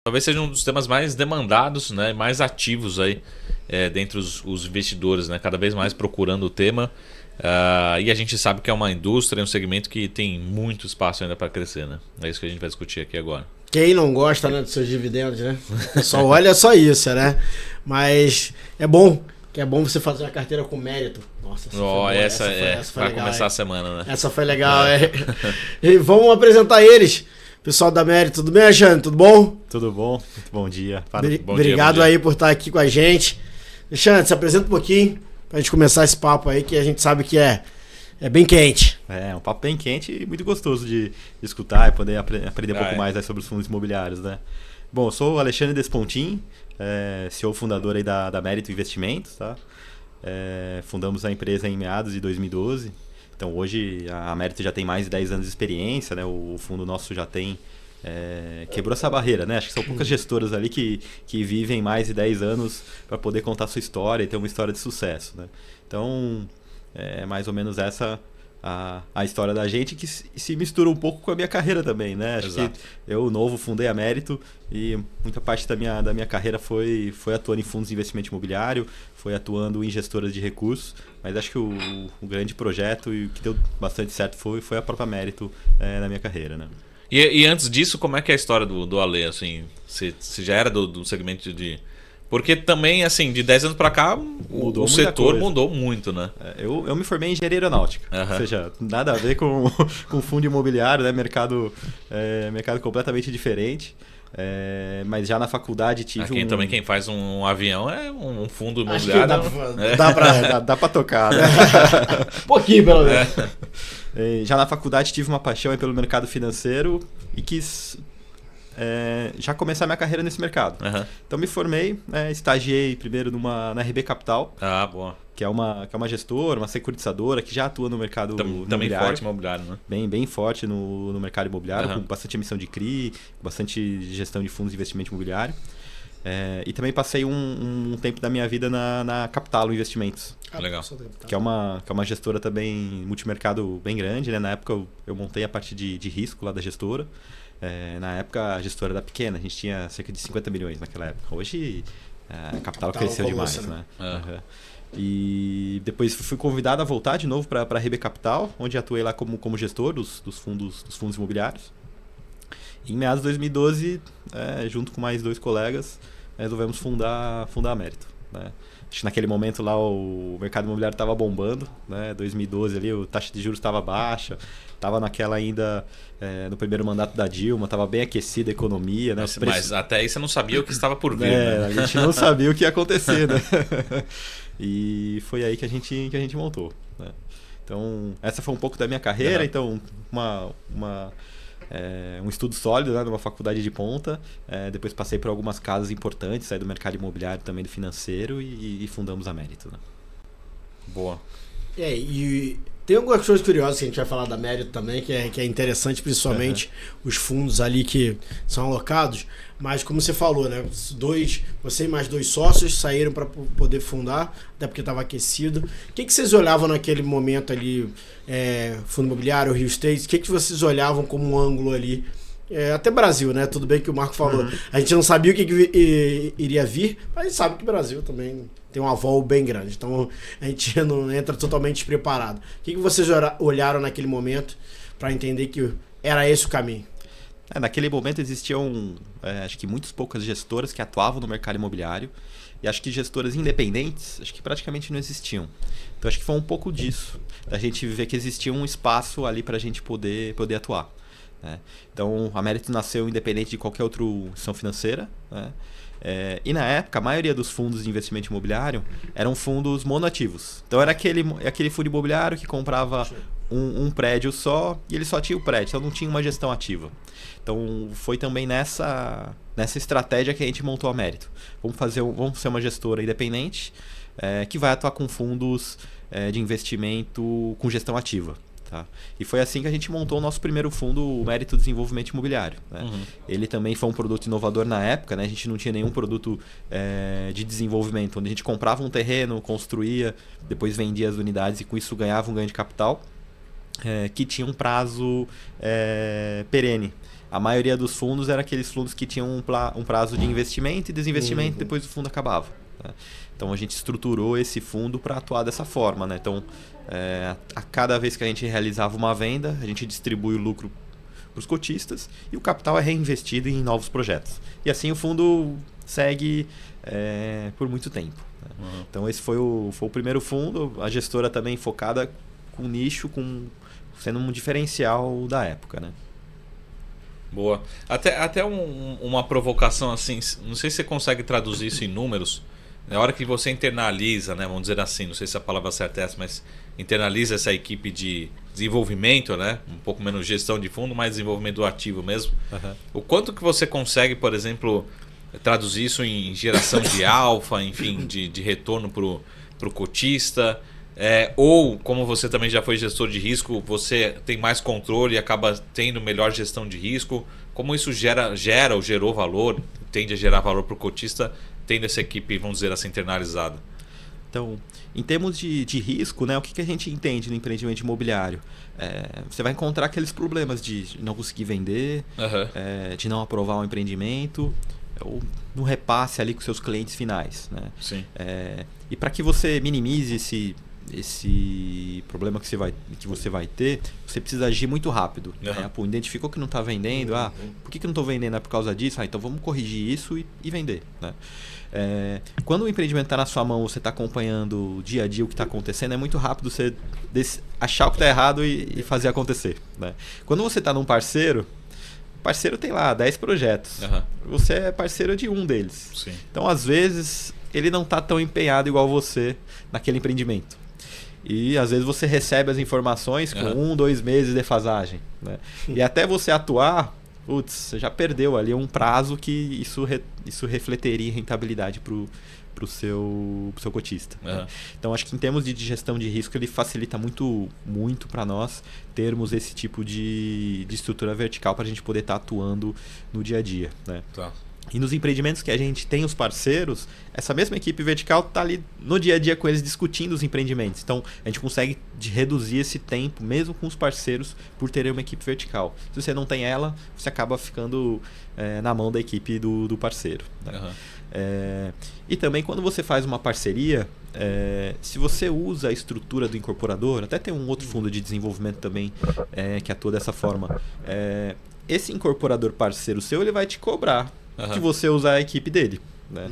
Talvez seja um dos temas mais demandados, né, mais ativos aí dentre os investidores, né, cada vez mais procurando o tema. E a gente sabe que é uma indústria, um segmento que tem muito espaço ainda para crescer, né? É isso que a gente vai discutir aqui agora. Quem não gosta, né, dos seus dividendos, né? Só olha só isso, né? Mas é bom você fazer uma carteira com mérito. Nossa, essa foi vai legal, começar a semana, né? Essa foi legal, E vamos apresentar eles. Pessoal da Mérito, tudo bem, Alexandre? Tudo bom? Tudo bom? Muito bom dia. Obrigado aí por estar aqui com a gente. Alexandre, se apresenta um pouquinho pra gente começar esse papo aí, que a gente sabe que é bem quente. É um papo bem quente e muito gostoso de escutar e poder aprender um pouco mais aí sobre os fundos imobiliários, né? Bom, eu sou o Alexandre Despontin, CEO fundador aí da Mérito Investimentos, tá? Fundamos a empresa em meados de 2012. Então hoje a Mérito já tem mais de 10 anos de experiência, né? O fundo nosso já tem quebrou essa barreira, né? Acho que são poucas gestoras ali que vivem mais de 10 anos para poder contar sua história e ter uma história de sucesso, né? Então é mais ou menos essa a história da gente, que se mistura um pouco com a minha carreira também, né? Acho que eu, novo, fundei a Mérito e muita parte da minha carreira foi atuando em fundos de investimento imobiliário, foi atuando em gestoras de recursos, mas acho que o grande projeto e o que deu bastante certo foi a própria Mérito na minha carreira, né? E antes disso, como é que é a história do Ale, assim? Você já era do segmento de... Porque também, assim, de 10 anos para cá, o setor mudou muito, né? Eu me formei em engenharia aeronáutica, ou seja, nada a ver com fundo imobiliário, né? Mercado completamente diferente. Mas já na faculdade tive também quem faz um avião é um fundo imobiliário. Dá pra tocar, né? Pouquinho, pelo menos. Já na faculdade tive uma paixão aí pelo mercado financeiro e quis já começar minha carreira nesse mercado. Então me formei, estagiei primeiro na RB Capital. Boa. Que é uma gestora, uma securitizadora que já atua no mercado imobiliário. Também forte imobiliário, né? Bem forte no mercado imobiliário, com bastante emissão de CRI, bastante gestão de fundos de investimento imobiliário. E também passei um tempo da minha vida na Capital Investimentos. Legal. Que é uma gestora também multimercado bem grande, né? Na época eu montei a parte de risco lá da gestora. Na época a gestora era pequena, a gente tinha cerca de 50 milhões naquela época. Hoje a Capital cresceu demais, né? E depois fui convidado a voltar de novo para a RB Capital, onde atuei lá como gestor dos fundos imobiliários. E em meados de 2012, junto com mais 2 colegas, resolvemos fundar a Mérito, né? Acho que naquele momento lá o mercado imobiliário estava bombando, né? 2012 ali, a taxa de juros estava baixa, estava naquela ainda no primeiro mandato da Dilma, estava bem aquecida a economia, né? Mas até aí você não sabia o que estava por vir, né? A gente não sabia o que ia acontecer, né? E foi aí que a gente montou, né? Então essa foi um pouco da minha carreira. Então um estudo sólido, né, numa faculdade de ponta. Depois passei por algumas casas importantes, saí do mercado imobiliário, também do financeiro, e fundamos a Mérito, né? Boa. E tem algumas coisas curiosas que a gente vai falar da Mérito também, que é interessante, principalmente os fundos ali que são alocados. Mas como você falou, né? Você e mais 2 sócios saíram para poder fundar, até porque estava aquecido. O que vocês olhavam naquele momento ali, fundo imobiliário, Real Estate? O que vocês olhavam como um ângulo ali? Até Brasil, né? Tudo bem que o Marco falou. A gente não sabia o que iria vir, mas a gente sabe que o Brasil também tem um aval bem grande. Então a gente não entra totalmente despreparado. O que vocês olharam naquele momento para entender que era esse o caminho? Naquele momento existiam, acho que muitas poucas gestoras que atuavam no mercado imobiliário, e acho que gestoras independentes, acho que praticamente não existiam. Então acho que foi um pouco disso, da gente ver que existia um espaço ali para a gente poder atuar, né? Então a Mérito nasceu independente de qualquer outra instituição financeira, né? E na época a maioria dos fundos de investimento imobiliário eram fundos monoativos. Então era aquele fundo imobiliário que comprava um prédio só, e ele só tinha o prédio, então não tinha uma gestão ativa. Então foi também nessa estratégia que a gente montou a Mérito. Vamos ser uma gestora independente, que vai atuar com fundos de investimento com gestão ativa. Tá? E foi assim que a gente montou o nosso primeiro fundo, o Mérito Desenvolvimento Imobiliário. Né? Ele também foi um produto inovador na época, né? A gente não tinha nenhum produto de desenvolvimento, onde a gente comprava um terreno, construía, depois vendia as unidades e com isso ganhava um ganho de capital, que tinha um prazo perene. A maioria dos fundos era aqueles fundos que tinham um prazo de investimento e desinvestimento e depois o fundo acabava. Né? Então a gente estruturou esse fundo para atuar dessa forma. Né? Então, a cada vez que a gente realizava uma venda, a gente distribui o lucro para os cotistas e o capital é reinvestido em novos projetos. E assim o fundo segue por muito tempo. Né? Então esse foi o primeiro fundo, a gestora também focada com nicho, sendo um diferencial da época. Né? Boa. Até uma provocação assim, não sei se você consegue traduzir isso em números. Na hora que você internaliza, né, vamos dizer assim, não sei se a palavra certa é essa, mas internaliza essa equipe de desenvolvimento, né, um pouco menos gestão de fundo, mais desenvolvimento do ativo mesmo. O quanto que você consegue, por exemplo, traduzir isso em geração de alfa, enfim, de retorno para o cotista? Ou, como você também já foi gestor de risco, você tem mais controle e acaba tendo melhor gestão de risco. Como isso gera ou gerou valor, tende a gerar valor para o cotista, tendo essa equipe, vamos dizer assim, internalizada? Então, em termos de risco, né, o que a gente entende no empreendimento imobiliário? Você vai encontrar aqueles problemas de não conseguir vender, de não aprovar um empreendimento, ou no repasse ali com seus clientes finais. Né? Sim. E para que você minimize esse problema que você vai ter, você precisa agir muito rápido. Né? Pô, identificou que não está vendendo, por que não estou vendendo? É por causa disso? Então vamos corrigir isso e vender. Né? Quando o empreendimento está na sua mão, você está acompanhando dia a dia o que está acontecendo, é muito rápido você achar o que está errado e fazer acontecer. Né? Quando você está num parceiro, o parceiro tem lá 10 projetos. Você é parceiro de um deles. Sim. Então, às vezes, ele não está tão empenhado igual você naquele empreendimento. E às vezes você recebe as informações com 1-2 meses de defasagem. Né? E até você atuar, você já perdeu ali um prazo que isso refletiria em rentabilidade para o seu cotista. Né? Então acho que em termos de gestão de risco ele facilita muito, muito para nós termos esse tipo de estrutura vertical para a gente poder estar atuando no dia a dia. Né? Tá. E nos empreendimentos que a gente tem os parceiros, essa mesma equipe vertical está ali no dia a dia com eles discutindo os empreendimentos. Então, a gente consegue reduzir esse tempo, mesmo com os parceiros, por ter uma equipe vertical. Se você não tem ela, você acaba ficando na mão da equipe do parceiro. Né? E também, quando você faz uma parceria, se você usa a estrutura do incorporador, até tem um outro fundo de desenvolvimento também que atua dessa forma, esse incorporador parceiro seu, ele vai te cobrar que você usar a equipe dele. Né?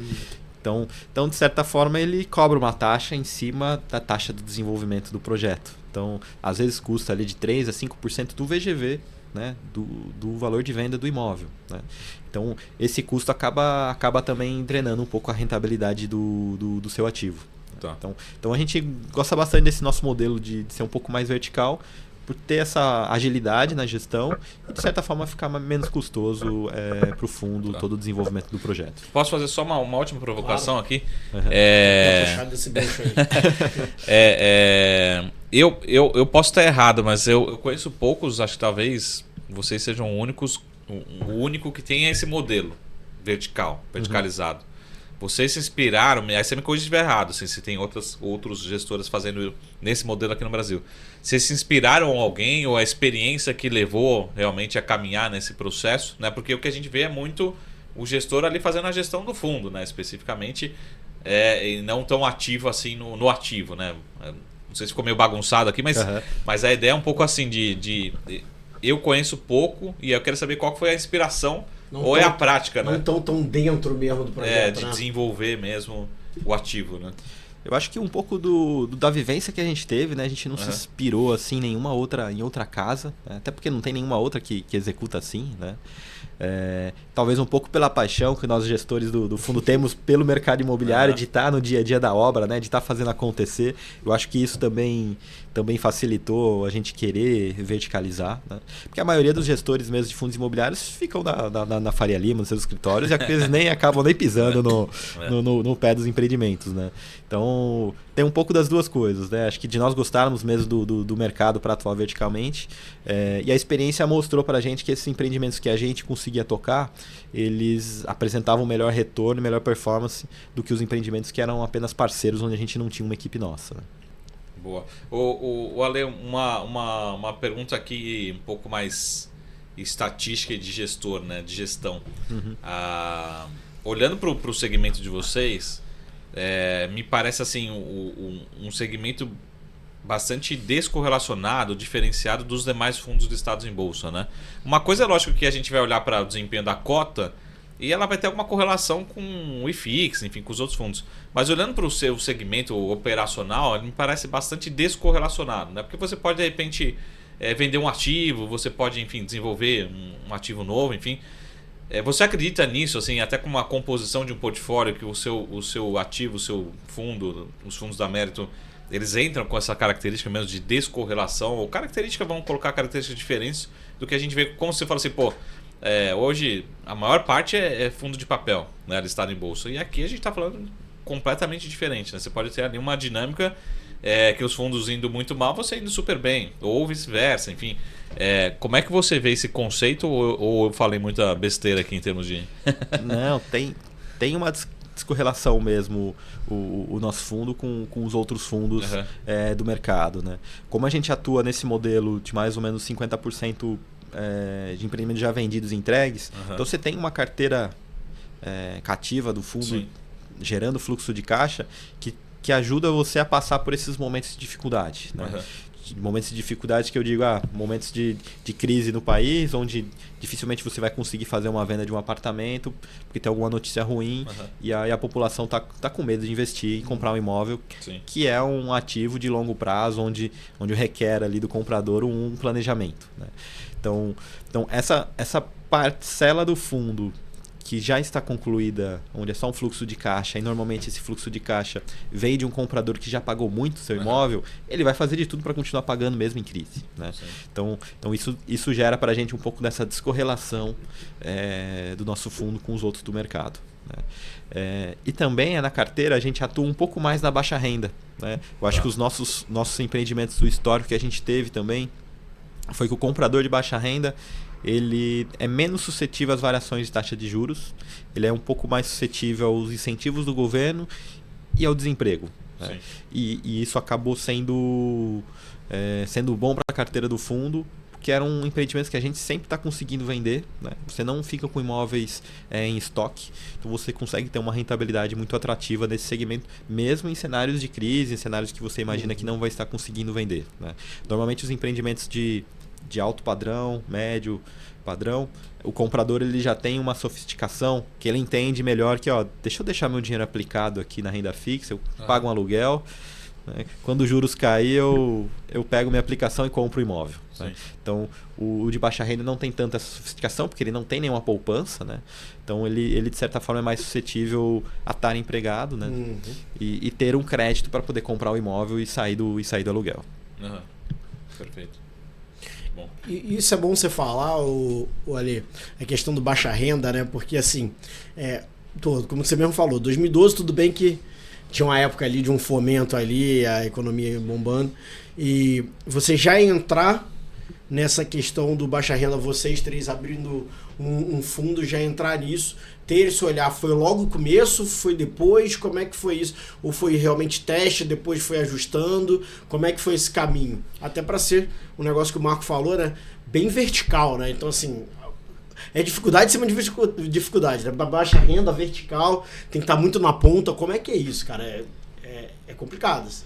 Então, de certa forma, ele cobra uma taxa em cima da taxa do desenvolvimento do projeto. Então, às vezes custa ali de 3% a 5% do VGV, né? do valor de venda do imóvel. Né? Então, esse custo acaba também drenando um pouco a rentabilidade do seu ativo. Tá. Então, a gente gosta bastante desse nosso modelo de ser um pouco mais vertical, por ter essa agilidade na gestão e, de certa forma, ficar menos custoso para o fundo, todo o desenvolvimento do projeto. Posso fazer só uma última provocação aqui? Eu posso estar errado, mas eu conheço poucos, acho que talvez vocês sejam o único que tem esse modelo verticalizado. Vocês se inspiraram, aí você me corrige se estiver errado, assim, se tem outros gestores fazendo nesse modelo aqui no Brasil. Vocês se inspiraram em alguém ou a experiência que levou realmente a caminhar nesse processo? Né? Porque o que a gente vê é muito o gestor ali fazendo a gestão do fundo, né? Especificamente, e não tão ativo assim no ativo. Né? Não sei se ficou meio bagunçado aqui, mas a ideia é um pouco assim eu conheço pouco e eu quero saber qual foi a inspiração. Ou é a prática, né? Não tão dentro mesmo do projeto, de desenvolver mesmo o ativo, né? Eu acho que um pouco da vivência que a gente teve, né? A gente não se inspirou assim em outra casa, né? Até porque não tem nenhuma outra que executa assim, né? Talvez um pouco pela paixão que nós gestores do fundo temos pelo mercado imobiliário, de estar no dia a dia da obra, né? De estar fazendo acontecer. Eu acho que isso também facilitou a gente querer verticalizar, né? Porque a maioria dos gestores mesmo de fundos imobiliários ficam na Faria Lima, nos seus escritórios, e às vezes acabam nem pisando no pé dos empreendimentos, né? Então Então, tem um pouco das duas coisas, né? Acho que de nós gostarmos mesmo do mercado para atuar verticalmente. E a experiência mostrou para a gente que esses empreendimentos que a gente conseguia tocar, eles apresentavam melhor retorno, melhor performance do que os empreendimentos que eram apenas parceiros, onde a gente não tinha uma equipe nossa. Né? Boa. O Ale, uma pergunta aqui um pouco mais estatística e de gestor, né? De gestão. Uhum. Olhando para o segmento de vocês, me parece assim um segmento bastante descorrelacionado, diferenciado dos demais fundos listados em bolsa, né? Uma coisa é lógico que a gente vai olhar para o desempenho da cota e ela vai ter alguma correlação com o IFIX, enfim, com os outros fundos. Mas olhando para o seu segmento operacional, ele me parece bastante descorrelacionado, né? Porque você pode, de repente, vender um ativo, você pode, enfim, desenvolver um ativo novo, enfim. Você acredita nisso, assim, até com uma composição de um portfólio que o seu ativo, o seu fundo, os fundos da Mérito, eles entram com essa característica mesmo de descorrelação, ou vamos colocar características diferentes do que a gente vê, como você fala assim, hoje a maior parte é fundo de papel, né, listado em bolsa, e aqui a gente está falando completamente diferente, né? Você pode ter ali uma dinâmica que os fundos indo muito mal, você indo super bem, ou vice-versa, enfim. Como é que você vê esse conceito, ou eu falei muita besteira aqui em termos de... Não, tem uma descorrelação mesmo o nosso fundo com os outros fundos do mercado, né? Como a gente atua nesse modelo de mais ou menos 50% de empreendimentos já vendidos e entregues, então você tem uma carteira cativa do fundo, sim, gerando fluxo de caixa que ajuda você a passar por esses momentos de dificuldade, né? Momentos de dificuldade que eu digo, momentos de crise no país, onde dificilmente você vai conseguir fazer uma venda de um apartamento porque tem alguma notícia ruim, e aí a população tá com medo de investir e comprar um imóvel, sim, que é um ativo de longo prazo, onde requer ali do comprador um planejamento, né? Então essa parcela do fundo que já está concluída, onde é só um fluxo de caixa, e normalmente esse fluxo de caixa veio de um comprador que já pagou muito seu imóvel, ele vai fazer de tudo para continuar pagando mesmo em crise, né? Então isso gera para a gente um pouco dessa descorrelação do nosso fundo com os outros do mercado, né? E também na carteira a gente atua um pouco mais na baixa renda, né? Eu acho que os nossos empreendimentos do histórico que a gente teve também foi que o comprador de baixa renda, ele é menos suscetível às variações de taxa de juros, ele é um pouco mais suscetível aos incentivos do governo e ao desemprego, né? E isso acabou sendo bom para a carteira do fundo, porque eram empreendimentos que a gente sempre está conseguindo vender, né? Você não fica com imóveis em estoque, então você consegue ter uma rentabilidade muito atrativa nesse segmento, mesmo em cenários de crise, em cenários que você imagina que não vai estar conseguindo vender, né? Normalmente os empreendimentos de alto padrão, médio padrão, o comprador ele já tem uma sofisticação que ele entende melhor que, deixa eu deixar meu dinheiro aplicado aqui na renda fixa, eu pago um aluguel, né? Quando os juros cair, eu pego minha aplicação e compro o imóvel, né? Então, o de baixa renda não tem tanta sofisticação, porque ele não tem nenhuma poupança, né? Então, ele de certa forma é mais suscetível a estar empregado, né? E ter um crédito para poder comprar o imóvel e sair do aluguel. Perfeito. Bom. E isso é bom você falar, Ale, a questão do baixa renda, né? Porque assim, como você mesmo falou, 2012 tudo bem que tinha uma época ali de um fomento ali, a economia bombando, e você já entrar nessa questão do baixa renda, vocês três abrindo um fundo, já entrar nisso, ter esse olhar, foi logo o começo, foi depois, como é que foi isso? Ou foi realmente teste, depois foi ajustando, como é que foi esse caminho? Até para ser um negócio que o Marco falou, né, bem vertical, né? Então assim, é dificuldade em cima de dificuldade, né? Baixa renda, vertical, tem que estar muito na ponta, como é que é isso, cara? É complicado. Assim.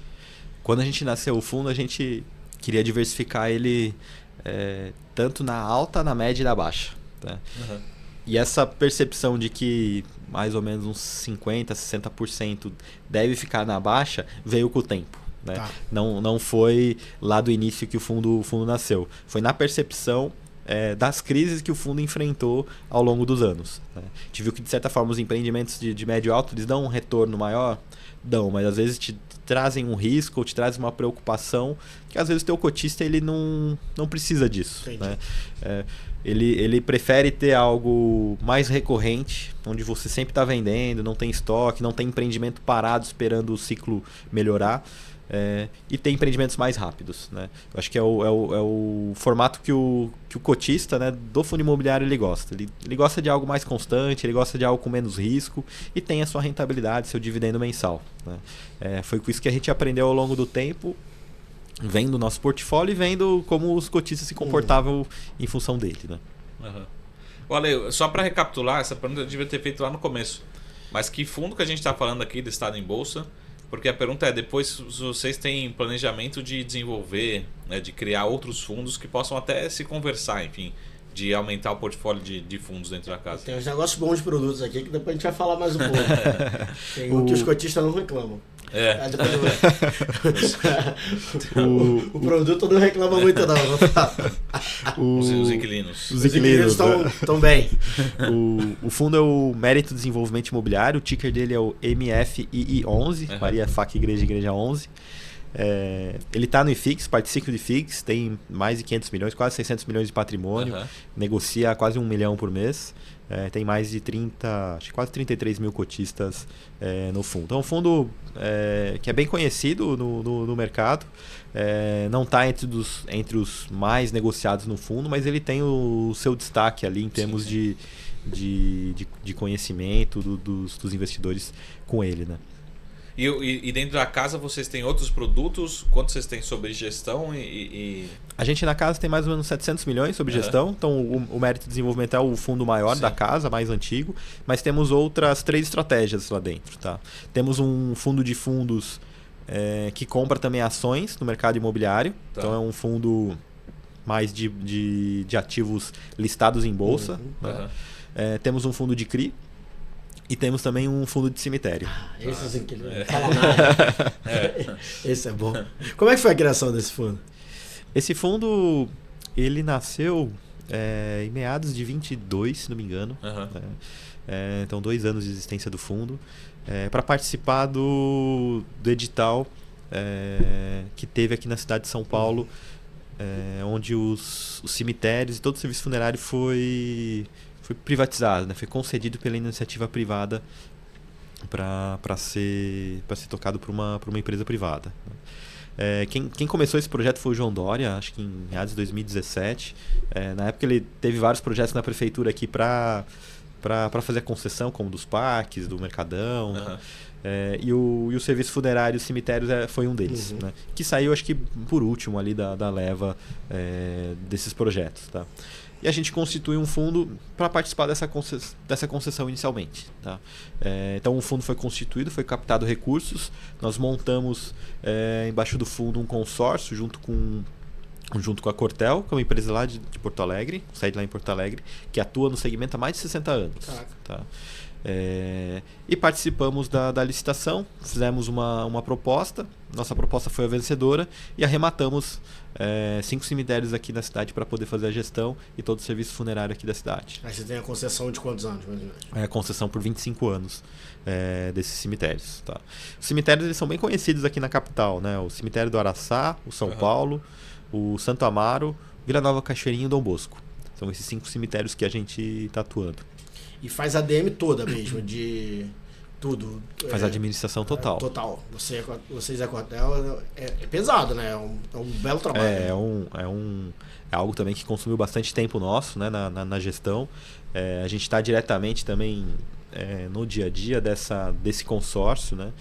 Quando a gente nasceu o fundo, a gente queria diversificar ele tanto na alta, na média e na baixa, né? E essa percepção de que mais ou menos uns 50%, 60% deve ficar na baixa veio com o tempo, né? Não foi lá do início que o fundo nasceu. Foi na percepção das crises que o fundo enfrentou ao longo dos anos. Né? A gente viu que, de certa forma, os empreendimentos de médio alto eles dão um retorno maior, mas às vezes te trazem um risco ou te trazem uma preocupação que às vezes o teu cotista ele não precisa disso. Né? Ele prefere ter algo mais recorrente, onde você sempre está vendendo, não tem estoque, não tem empreendimento parado esperando o ciclo melhorar. E tem empreendimentos mais rápidos. Né? Eu acho que é o formato que o cotista, né, do fundo imobiliário ele gosta. Ele gosta de algo mais constante, ele gosta de algo com menos risco e tem a sua rentabilidade, seu dividendo mensal. Né? Foi com isso que a gente aprendeu ao longo do tempo, vendo o nosso portfólio e vendo como os cotistas se comportavam em função dele. Né? Uhum. Olha, só para recapitular, essa pergunta eu devia ter feito lá no começo. Mas que fundo que a gente está falando aqui do Estado em Bolsa? Porque a pergunta é, depois se vocês têm planejamento de desenvolver, né, de criar outros fundos que possam até se conversar, enfim, de aumentar o portfólio de fundos dentro da casa. Tem uns negócios bons de produtos aqui que depois a gente vai falar mais um pouco. Tem um que os cotistas não reclamam. O produto não reclama muito não. Os inquilinos. Os inquilinos estão bem. O fundo é o Mérito Desenvolvimento Imobiliário, o ticker dele é o MFII11, Maria Faca Igreja 11. Ele está no IFIX, participa do IFIX, tem mais de 500 milhões, quase 600 milhões de patrimônio, negocia quase 1 milhão por mês. Tem mais de quase 33 mil cotistas no fundo. Então, é um fundo que é bem conhecido no mercado. Não está entre os mais negociados no fundo, mas ele tem o seu destaque ali em termos de conhecimento dos investidores com ele. Né? E dentro da casa vocês têm outros produtos? Quanto vocês têm sobre gestão? A gente na casa tem mais ou menos 700 milhões sobre gestão. Então o Mérito de Desenvolvimento é o fundo maior da casa, mais antigo. Mas temos outras 3 estratégias lá dentro. Tá? Temos um fundo de fundos que compra também ações no mercado imobiliário. Tá. Então é um fundo mais de ativos listados em bolsa. Temos um fundo de CRI. E temos também um fundo de cemitério. Esse assim que ele não fala nada. Esse é bom. Como é que foi a criação desse fundo? Esse fundo, ele nasceu em meados de 22, se não me engano. Então, 2 anos de existência do fundo. Para participar do edital que teve aqui na cidade de São Paulo, onde os cemitérios e todo o serviço funerário foi privatizado, né? Foi concedido pela iniciativa privada para ser tocado por uma empresa privada. Quem começou esse projeto foi o João Dória, acho que em meados de 2017. Na época ele teve vários projetos na prefeitura aqui para fazer a concessão, como dos parques, do Mercadão. E o serviço funerário e cemitérios foi um deles, né? Que saiu, acho que por último ali da leva desses projetos. Tá? E a gente constitui um fundo para participar dessa concessão inicialmente. Tá? Então o fundo foi constituído, foi captado recursos, nós montamos embaixo do fundo um consórcio junto com a Cortel, que é uma empresa lá de Porto Alegre, sede lá em Porto Alegre, que atua no segmento há mais de 60 anos. Tá? E participamos da licitação, fizemos uma proposta, nossa proposta foi a vencedora e arrematamos 5 cemitérios aqui na cidade para poder fazer a gestão e todo o serviço funerário aqui da cidade. Aí você tem a concessão de quantos anos? Mais ou menos? A concessão por 25 anos desses cemitérios. Tá? Os cemitérios eles são bem conhecidos aqui na capital, né? O cemitério do Araçá, o São Paulo, o Santo Amaro, Vila Nova Cachoeirinha e Dom Bosco. São esses 5 cemitérios que a gente está atuando. E faz a DM toda mesmo, de tudo. Faz a administração total. Total. Vocês é Cortel, é pesado, né? É um belo trabalho. É algo também que consumiu bastante tempo nosso, né, na gestão. A gente está diretamente também no dia a dia desse consórcio, né?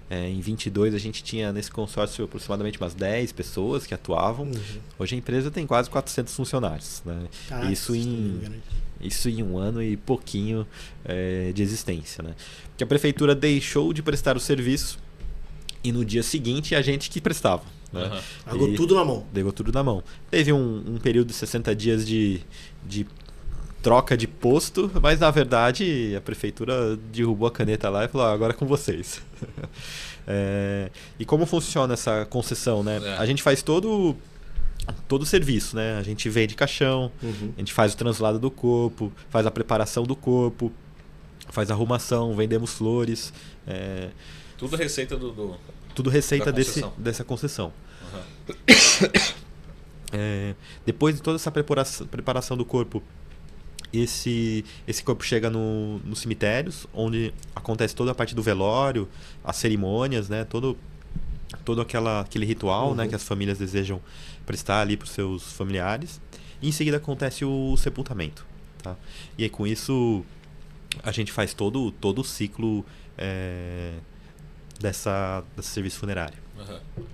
Em 22 a gente tinha nesse consórcio aproximadamente umas 10 pessoas que atuavam. Hoje a empresa tem quase 400 funcionários. Né? Caraca, Isso em 1 ano e pouquinho de existência. Né? Que a prefeitura deixou de prestar o serviço e no dia seguinte a gente que prestava. Né? Largou tudo na mão. Pegou tudo na mão. Teve um período de 60 dias de troca de posto, mas na verdade a prefeitura derrubou a caneta lá e falou: agora é com vocês. E como funciona essa concessão? Né? A gente faz todo todo o serviço, né? A gente vende caixão, a gente faz o translado do corpo, faz a preparação do corpo, faz a arrumação, vendemos flores. Tudo receita tudo receita da concessão. dessa concessão. Uhum. Depois de toda essa preparação do corpo, esse corpo chega nos cemitérios, onde acontece toda a parte do velório, as cerimônias, né? Todo aquele ritual, né, que as famílias desejam prestar ali para os seus familiares. E em seguida acontece o sepultamento. Tá? E aí, com isso, a gente faz todo o ciclo desse serviço funerário. Uhum.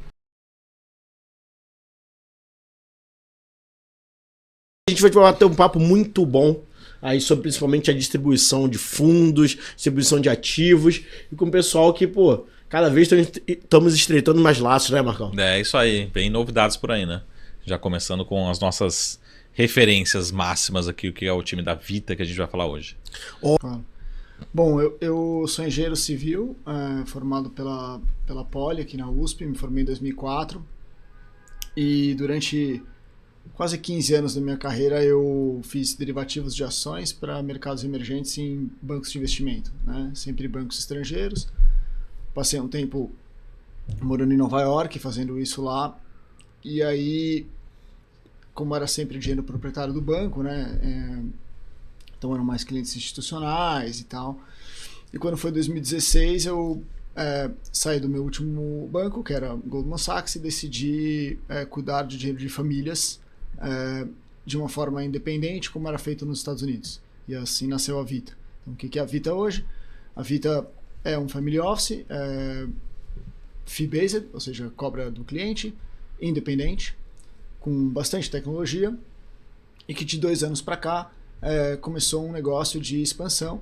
A gente vai bater um papo muito bom aí sobre principalmente a distribuição de fundos, distribuição de ativos, e com o pessoal que, pô, cada vez estamos estreitando mais laços, né, Marcão? É isso aí, bem novidades por aí, né? Já começando com as nossas referências máximas aqui, o que é o time da Vita que a gente vai falar hoje. Claro. Bom, eu sou engenheiro civil, formado pela Poli aqui na USP, me formei em 2004 e durante quase 15 anos da minha carreira eu fiz derivativos de ações para mercados emergentes em bancos de investimento, né? Sempre bancos estrangeiros. Passei um tempo morando em Nova York, fazendo isso lá, e aí, como era sempre dinheiro proprietário do banco, né? Então eram mais clientes institucionais e tal. E quando foi 2016, eu saí do meu último banco, que era Goldman Sachs, e decidi cuidar de dinheiro de famílias de uma forma independente, como era feito nos Estados Unidos. E assim nasceu a Vita. Então, o que é a Vita hoje? A Vita é um family office, fee-based, ou seja, cobra do cliente, independente, com bastante tecnologia, e que de 2 anos para cá começou um negócio de expansão,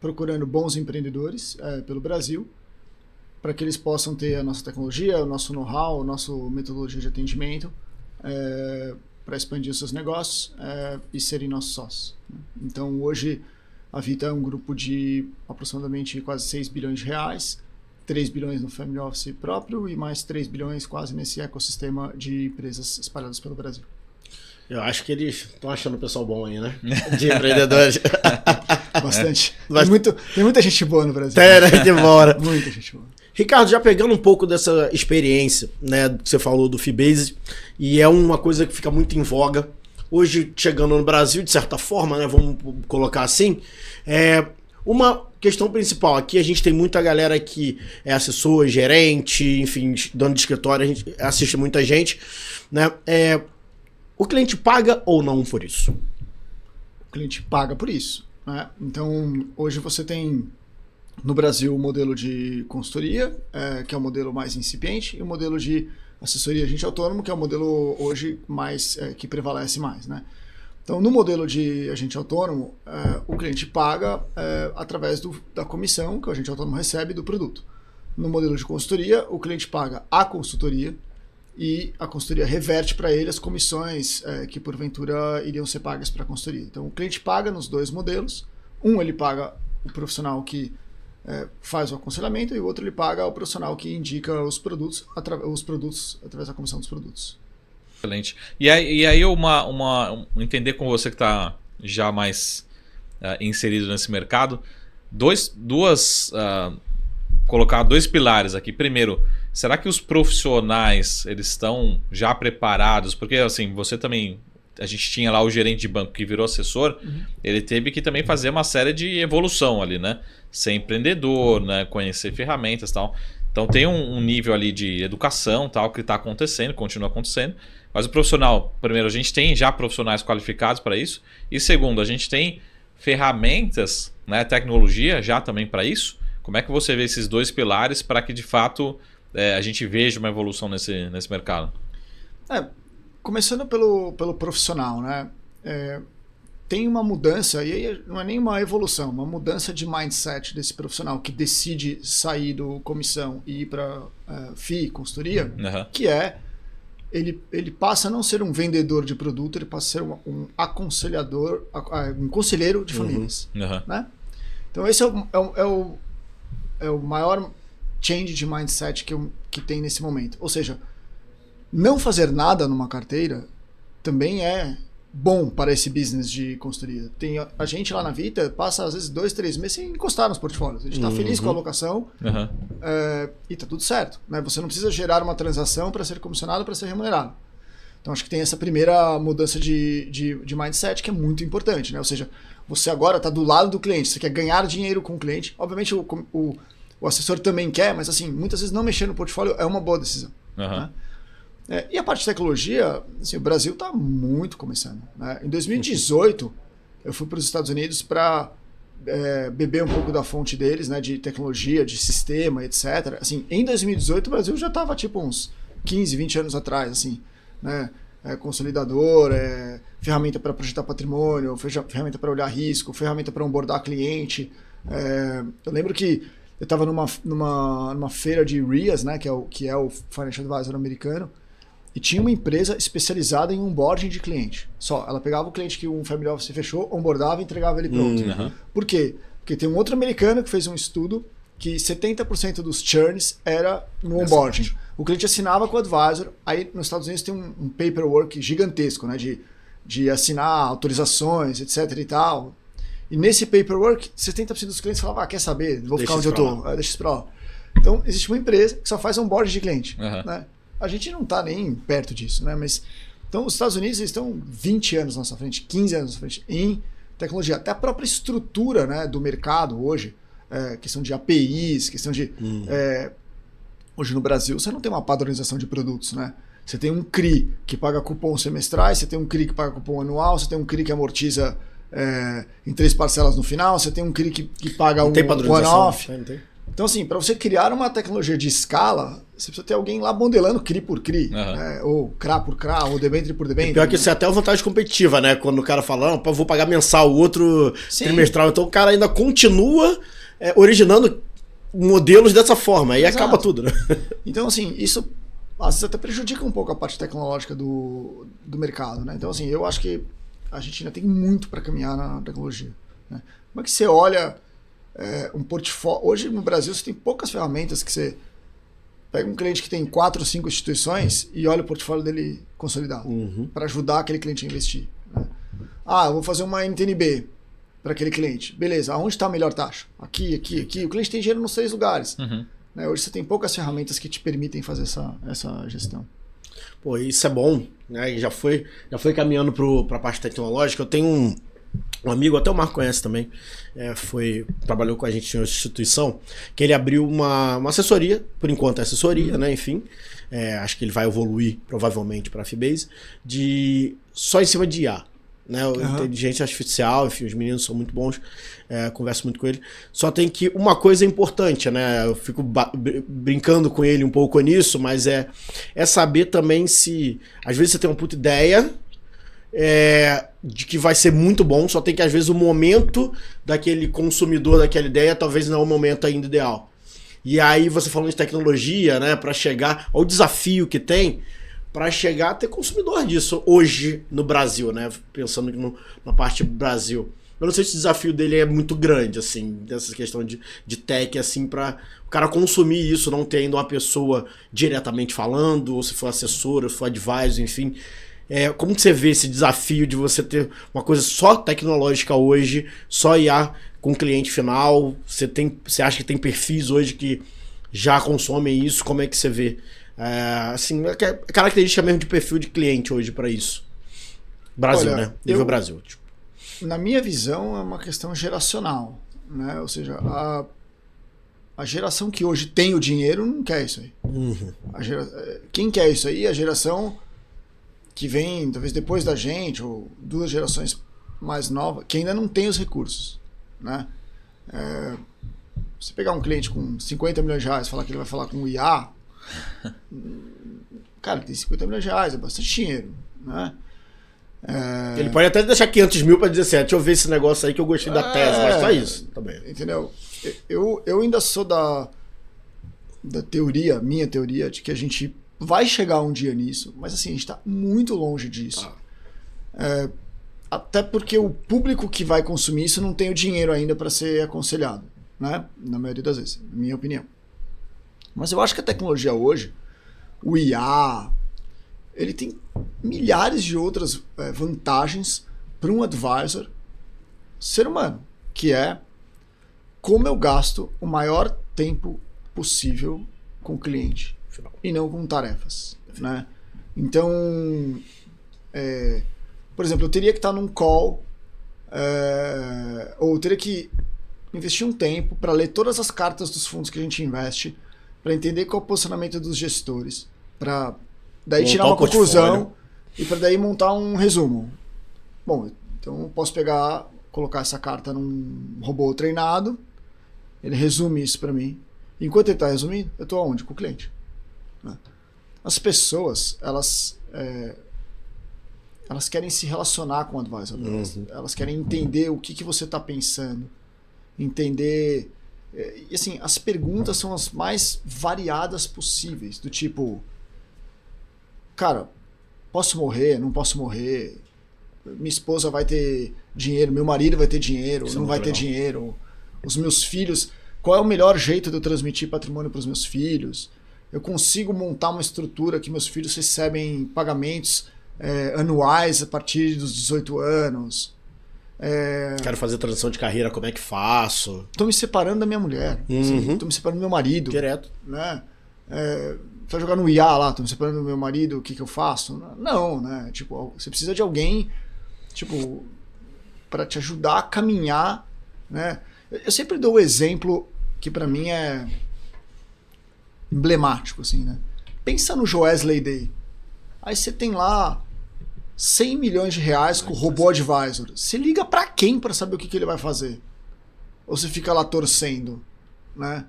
procurando bons empreendedores pelo Brasil, para que eles possam ter a nossa tecnologia, o nosso know-how, a nossa metodologia de atendimento, para expandir os seus negócios e serem nossos sócios. Então, hoje, a Vita é um grupo de aproximadamente quase 6 bilhões de reais, 3 bilhões no family office próprio e mais 3 bilhões quase nesse ecossistema de empresas espalhadas pelo Brasil. Eu acho que eles estão achando o pessoal bom aí, né? De empreendedores. Bastante. Tem muita gente boa no Brasil. Demora. Muita gente boa. Ricardo, já pegando um pouco dessa experiência, né, que você falou do Fee-Based, e é uma coisa que fica muito em voga, hoje chegando no Brasil, de certa forma, né, vamos colocar assim, uma questão principal, aqui a gente tem muita galera que é assessor, gerente, enfim, dono de escritório, a gente assiste muita gente, né, o cliente paga ou não por isso? O cliente paga por isso, né? Então, hoje você tem no Brasil o modelo de consultoria, que é o modelo mais incipiente, e o modelo de assessoria agente autônomo, que é o modelo hoje mais que prevalece mais, né? Então, no modelo de agente autônomo, o cliente paga através da comissão que o agente autônomo recebe do produto. No modelo de consultoria, o cliente paga a consultoria e a consultoria reverte para ele as comissões que porventura iriam ser pagas para a consultoria. Então, o cliente paga nos 2 modelos. Ele paga o profissional que faz o aconselhamento e o outro ele paga o profissional que indica os produtos através da comissão dos produtos. Excelente. E aí entender com você que está já mais inserido nesse mercado, colocar 2 pilares aqui. Primeiro, será que os profissionais eles estão já preparados? Porque assim, você também, a gente tinha lá o gerente de banco que virou assessor, ele teve que também fazer uma série de evolução ali, né? Ser empreendedor, né? Conhecer ferramentas e tal. Então tem um nível ali de educação tal que está acontecendo, continua acontecendo. Mas o profissional, primeiro, a gente tem já profissionais qualificados para isso. E segundo, a gente tem ferramentas, né? Tecnologia já também para isso. Como é que você vê esses 2 pilares para que de fato a gente veja uma evolução nesse mercado? Começando pelo profissional, né? Tem uma mudança, e aí não é nem uma evolução, uma mudança de mindset desse profissional que decide sair do comissão e ir para FII, consultoria, que ele passa a não ser um vendedor de produto, ele passa a ser um aconselhador, um conselheiro de famílias. Né? Então esse é o maior change de mindset que tem nesse momento. Ou seja, não fazer nada numa carteira também é bom para esse business de consultoria. Tem a gente lá na Vita passa às vezes 2, 3 meses sem encostar nos portfólios. A gente está feliz com a alocação e tá tudo certo. Né? Você não precisa gerar uma transação para ser comissionado, para ser remunerado. Então acho que tem essa primeira mudança de mindset que é muito importante. Né? Ou seja, você agora está do lado do cliente, você quer ganhar dinheiro com o cliente. Obviamente o assessor também quer, mas assim, muitas vezes não mexer no portfólio é uma boa decisão. Né? E a parte de tecnologia, assim, o Brasil está muito começando. Né? Em 2018, eu fui para os Estados Unidos para beber um pouco da fonte deles, né, de tecnologia, de sistema, etc. Assim, em 2018, o Brasil já estava tipo uns 15, 20 anos atrás, assim, né? Consolidador, ferramenta para projetar patrimônio, ferramenta para olhar risco, ferramenta para onboardar cliente. Eu lembro que eu estava numa feira de RIAs, né, que é o Financial Advisor americano, e tinha uma empresa especializada em onboarding de cliente. Só, ela pegava o cliente que um family office fechou, onboardava e entregava ele pronto. Por quê? Porque tem um outro americano que fez um estudo que 70% dos churns era no onboarding. O cliente assinava com o advisor, aí nos Estados Unidos tem um paperwork gigantesco, né, de assinar autorizações, etc e tal. E nesse paperwork, 70% dos clientes falavam, quer saber, vou ficar onde eu tô, deixa isso pra lá. Então, existe uma empresa que só faz onboarding de cliente. Né? A gente não está nem perto disso, né? Mas então os Estados Unidos estão 20 anos na nossa frente, 15 anos na nossa frente em tecnologia. Até a própria estrutura, né, do mercado hoje, questão de APIs, questão de... hoje no Brasil você não tem uma padronização de produtos, né? Você tem um CRI que paga cupom semestrais, você tem um CRI que paga cupom anual, você tem um CRI que amortiza em 3 parcelas no final, você tem um CRI que paga um one-off. Então, assim, para você criar uma tecnologia de escala, você precisa ter alguém lá modelando CRI por CRI, ou CRA por CRA, ou debênture por debênture. Pior que isso é até uma vantagem competitiva, né? Quando o cara fala, não, vou pagar mensal, o outro trimestral. Então o cara ainda continua originando modelos dessa forma. Aí acaba tudo, né? Então, assim, isso às vezes até prejudica um pouco a parte tecnológica do mercado, né? Então, assim, eu acho que a gente ainda tem muito para caminhar na tecnologia. Né? Como é que você olha... um portfólio. Hoje no Brasil você tem poucas ferramentas que você pega um cliente que tem 4 ou 5 instituições e olha o portfólio dele consolidado para ajudar aquele cliente a investir. Né? Eu vou fazer uma NTNB para aquele cliente. Beleza, aonde está a melhor taxa? Aqui, aqui, aqui. O cliente tem dinheiro nos 3 lugares. Né? Hoje você tem poucas ferramentas que te permitem fazer essa gestão. Pô, isso é bom, né? E já foi caminhando para a parte tecnológica. Eu tenho um amigo, até o Marco conhece também, trabalhou com a gente em uma instituição, que ele abriu uma assessoria, por enquanto é assessoria, né, enfim, acho que ele vai evoluir provavelmente para a Fibase, só em cima de IA, né, inteligência artificial, enfim, os meninos são muito bons, converso muito com ele, só tem que, uma coisa importante, né, eu fico brincando com ele um pouco nisso, mas é saber também se, às vezes você tem uma puta ideia, de que vai ser muito bom, só tem que às vezes o momento daquele consumidor daquela ideia talvez não é o momento ainda ideal. E aí você falando de tecnologia, né, para chegar ao desafio que tem para chegar a ter consumidor disso hoje no Brasil, né, pensando na parte do Brasil. Eu não sei se o desafio dele é muito grande, assim, dessa questão de tech, assim, para o cara consumir isso, não ter ainda uma pessoa diretamente falando, ou se for assessor, ou se for advisor, enfim. Como que você vê esse desafio de você ter uma coisa só tecnológica hoje, só IA com cliente final? Você acha que tem perfis hoje que já consomem isso? Como é que você vê? Assim, característica mesmo de perfil de cliente hoje para isso. Brasil, né? Nível Brasil. Tipo. Na minha visão, é uma questão geracional, né? Ou seja, a geração que hoje tem o dinheiro não quer isso aí. Quem quer isso aí? A geração que vem talvez depois da gente, ou 2 gerações mais novas, que ainda não tem os recursos, né? Você pegar um cliente com 50 milhões de reais e falar que ele vai falar com o IA, cara, ele tem 50 milhões de reais, é bastante dinheiro, né? Ele pode até deixar 500 mil para dizer assim, deixa eu ver esse negócio aí que eu gostei da tese, mas só isso também. Entendeu? Eu ainda sou da teoria, minha teoria, de que a gente vai chegar um dia nisso, mas assim, a gente está muito longe disso. Até porque o público que vai consumir isso não tem o dinheiro ainda para ser aconselhado, né? Na maioria das vezes, minha opinião. Mas eu acho que a tecnologia hoje, o IA, ele tem milhares de outras vantagens para um advisor ser humano, que é como eu gasto o maior tempo possível com o cliente e não com tarefas, né? Então, por exemplo, eu teria que estar num call ou eu teria que investir um tempo para ler todas as cartas dos fundos que a gente investe, para entender qual é o posicionamento dos gestores, para daí tirar uma conclusão e para daí montar um resumo. Bom, então eu posso colocar essa carta num robô treinado, ele resume isso para mim. Enquanto ele está resumindo, eu estou aonde? Com o cliente. Né? As pessoas, elas querem se relacionar com o advisor. Elas querem entender o que você está pensando. Entender... E assim, as perguntas são as mais variadas possíveis. Do tipo... Cara, posso morrer? Não posso morrer? Minha esposa vai ter dinheiro? Meu marido vai ter dinheiro? Não vai ter dinheiro? Os meus filhos... Qual é o melhor jeito de eu transmitir patrimônio para os meus filhos? Eu consigo montar uma estrutura que meus filhos recebem pagamentos anuais a partir dos 18 anos. Quero fazer transição de carreira, como é que faço? Estou me separando da minha mulher. Estou me separando do meu marido. Direto. Né? Tá jogando no IA lá, estou me separando do meu marido, o que eu faço? Não, né? Tipo, você precisa de alguém, tipo, para te ajudar a caminhar, né? Eu sempre dou o exemplo que para mim é emblemático, assim, né? Pensa no Joesley Day. Aí você tem lá 100 milhões de reais com o robô advisor. Você liga para quem para saber o que ele vai fazer? Ou você fica lá torcendo, né?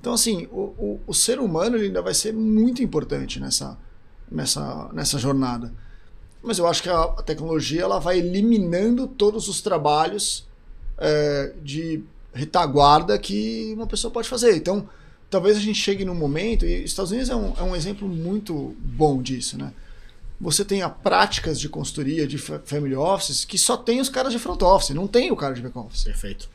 Então, assim, o ser humano ele ainda vai ser muito importante nessa jornada. Mas eu acho que a tecnologia ela vai eliminando todos os trabalhos de retaguarda que uma pessoa pode fazer. Então, talvez a gente chegue num momento, e os Estados Unidos é um exemplo muito bom disso, né? Você tem práticas de consultoria de family offices que só tem os caras de front office, não tem o cara de back office. Perfeito.